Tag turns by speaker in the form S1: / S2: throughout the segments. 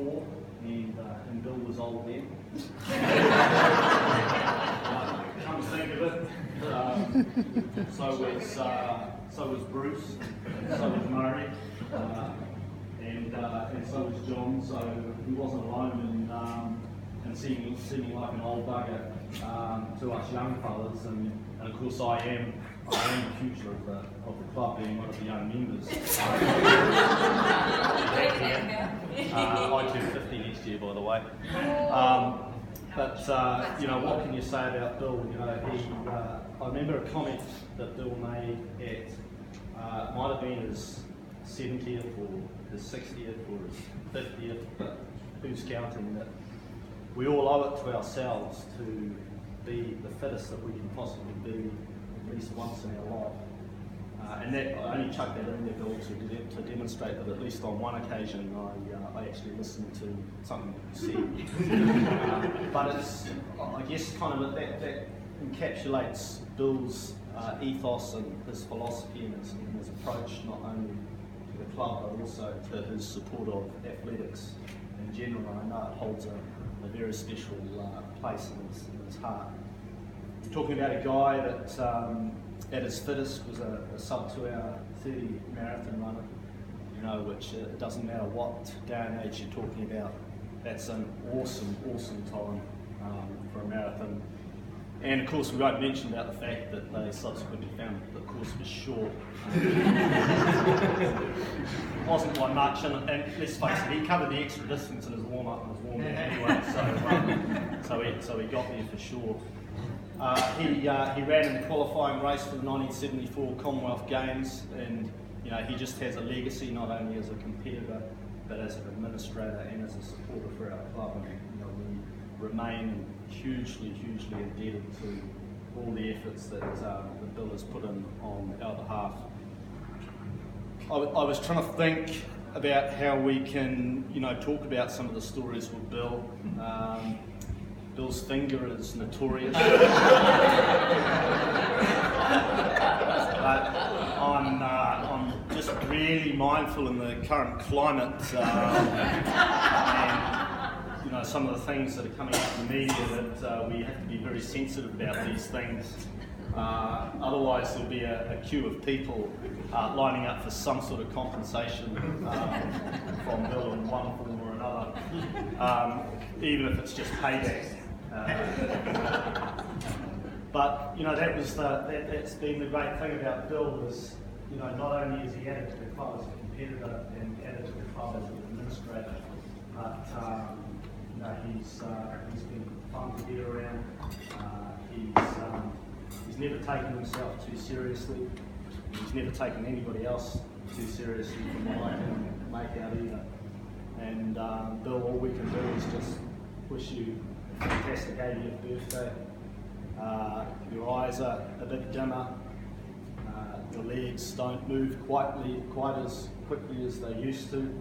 S1: 74, and Bill was old then. Come to think of it, so was Bruce, so was Murray, and so was John. So he wasn't alone in seeming like an old bugger to us young fellas, and of course I am the future of the club, being one of the young members. I turn 50 next year, by the way. But you know, what can you say about Bill? You know, I remember a comment that Bill made at might have been his 70th or his 60th or his 50th, but who's counting, that we all owe it to ourselves to be the fittest that we can possibly be at least once in our life. And that, I only chucked that in there, Bill, to demonstrate that at least on one occasion I actually listened to something that you said. But it's, I guess, kind of that encapsulates Bill's ethos and his philosophy and his approach, not only to the club but also to his support of athletics in general. I know it holds a very special place in his heart. We're talking about a guy that at his fittest was a sub 2 hour 30 marathon runner, you know, which it doesn't matter what day and age you're talking about, that's an awesome time for a marathon. And of course we won't mention about the fact that they subsequently found that the course was short. It wasn't by much, and let's face it, he covered the extra distance in his warm-up and his warm-down anyway, so he got there for sure. He ran in the qualifying race for the 1974 Commonwealth Games, and you know, he just has a legacy not only as a competitor but as an administrator and as a supporter for our club. And you know, we remain hugely indebted to all the efforts that Bill has put in on our behalf. I was trying to think about how we can, you know, talk about some of the stories with Bill. Bill's finger is notorious. But I'm just really mindful in the current climate, and you know, some of the things that are coming out in the media, that we have to be very sensitive about these things. Otherwise there'll be a queue of people lining up for some sort of compensation from Bill in one form or another, even if it's just payback. But you know, that's been the great thing about Bill, was, you know, not only is he added to the club as a competitor and added to the club as an administrator, but you know, he's been fun to be around. He's never taken himself too seriously. He's never taken anybody else too seriously, from what I can make out either. And Bill, all we can do is just wish you a fantastic 80th birthday. Your eyes are a bit dimmer. Your legs don't move quite as quickly as they used to.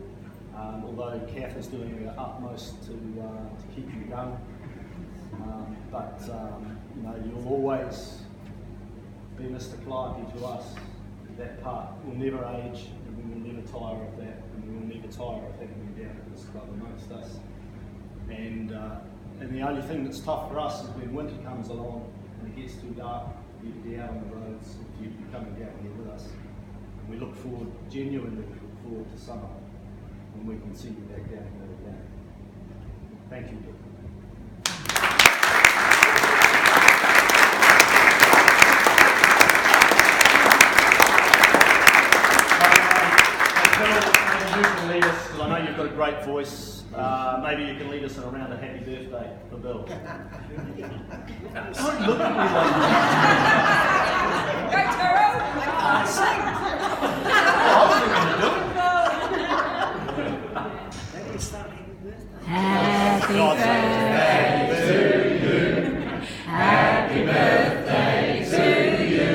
S1: Although Kath is doing her utmost to keep you young. But you know, you'll always be Mr. Clarkey to us. That part will never age, and we will never tire of that, and we will never tire of having you down at this club amongst us. And the only thing that's tough for us is when winter comes along and it gets too dark, you to be out on the roads if you're coming down here with us. And we genuinely look forward to summer when we can see you back down here again. Thank you, Bill. You can lead us, because I know you've got a great voice. Maybe you can lead us in a round of happy birthday for Bill. Don't look at me like that.
S2: Go, Taro! I can't sing!
S3: Happy birthday to you. Happy birthday to you.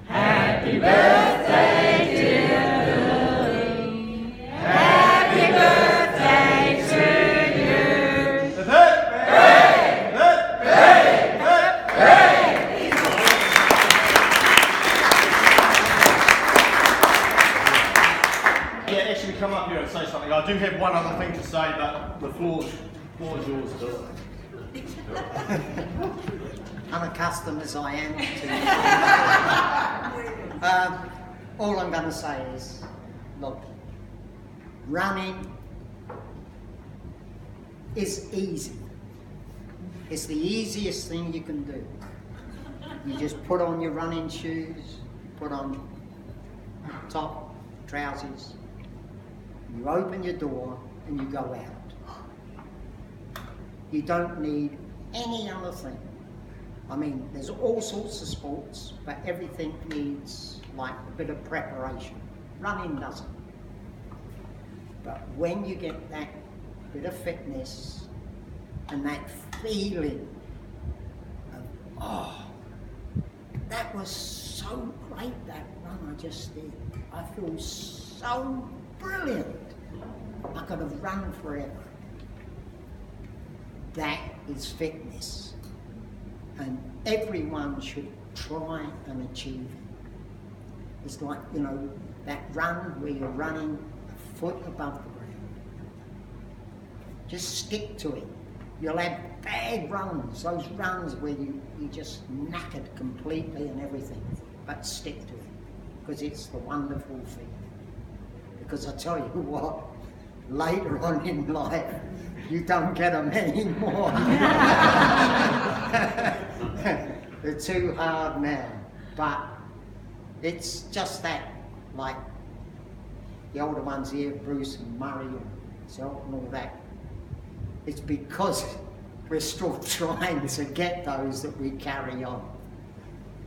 S3: Happy birthday, dear Billy. Happy birthday to you.
S1: Yeah, actually come up here and say something. I do have one other thing to say, but the floor's yours, Bill.
S2: Unaccustomed as I am to all I'm going to say is, look, running is easy. It's the easiest thing you can do. You just put on your running shoes, put on top, trousers, you open your door and you go out. You don't need any other thing. I mean, there's all sorts of sports, but everything needs like a bit of preparation. Running doesn't. But when you get that bit of fitness and that feeling of, oh, that was so great, that run I just did. I feel so brilliant. I could have run forever. That is fitness. And everyone should try and achieve it. It's like, you know, that run where you're running a foot above the ground. Just stick to it. You'll have bad runs, those runs where you just knackered completely and everything, but stick to it, because it's the wonderful thing. Because I tell you what, later on in life, you don't get them anymore. They're too hard now, but it's just that, like the older ones here, Bruce and Murray and Zelt and all that, it's because we're still trying to get those that we carry on.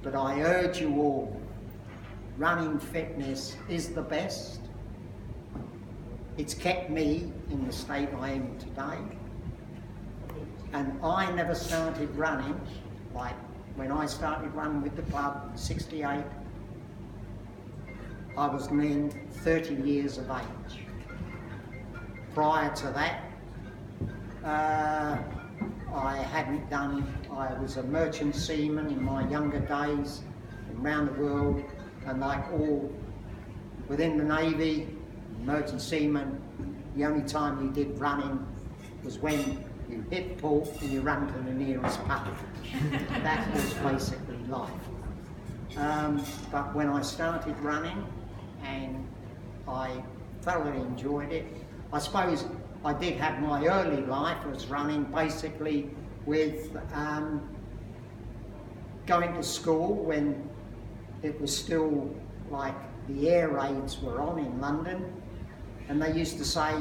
S2: But I urge you all, running fitness is the best. It's kept me in the state I am today. And I never started running, like when I started running with the club in '68, I was then 30 years of age. Prior to that, I was a merchant seaman in my younger days, around the world, and like all within the Navy, merchant seaman, the only time you did running was when you hit port and you run to the nearest pub. That was basically life. But when I started running, and I thoroughly enjoyed it, I suppose I did have my early life as running basically with going to school when it was still like the air raids were on in London, and they used to say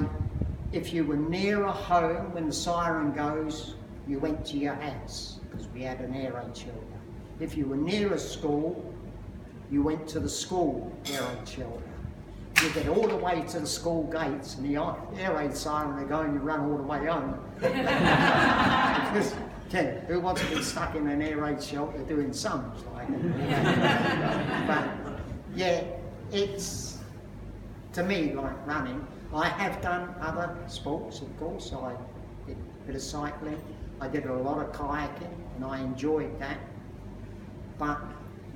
S2: if you were near a home when the siren goes, you went to your house, because we had an air raid shelter. If you were near a school, you went to the school air raid shelter. You get all the way to the school gates and the air raid siren, they go and you run all the way home. Because, yeah, who wants to be stuck in an air raid shelter doing sums like that? But yeah, it's, to me, like running. I have done other sports, of course. I did a bit of cycling, I did a lot of kayaking, and I enjoyed that. But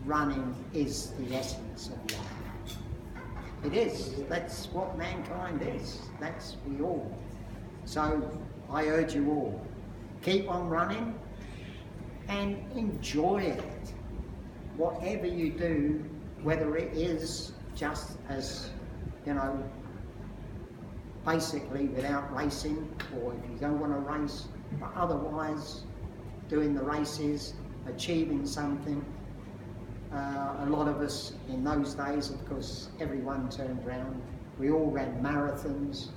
S2: running is the essence of life. It is. That's what mankind is. That's we all. So I urge you all, keep on running and enjoy it. Whatever you do, whether it is just as, you know, basically without racing, or if you don't want to race, but otherwise doing the races, achieving something. A lot of us in those days, of course, everyone turned round. We all ran marathons,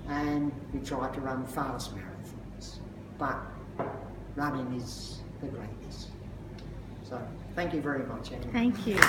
S2: and we tried to run fast marathons. But running is the greatest. So, thank you very much, Emily.
S3: Thank you.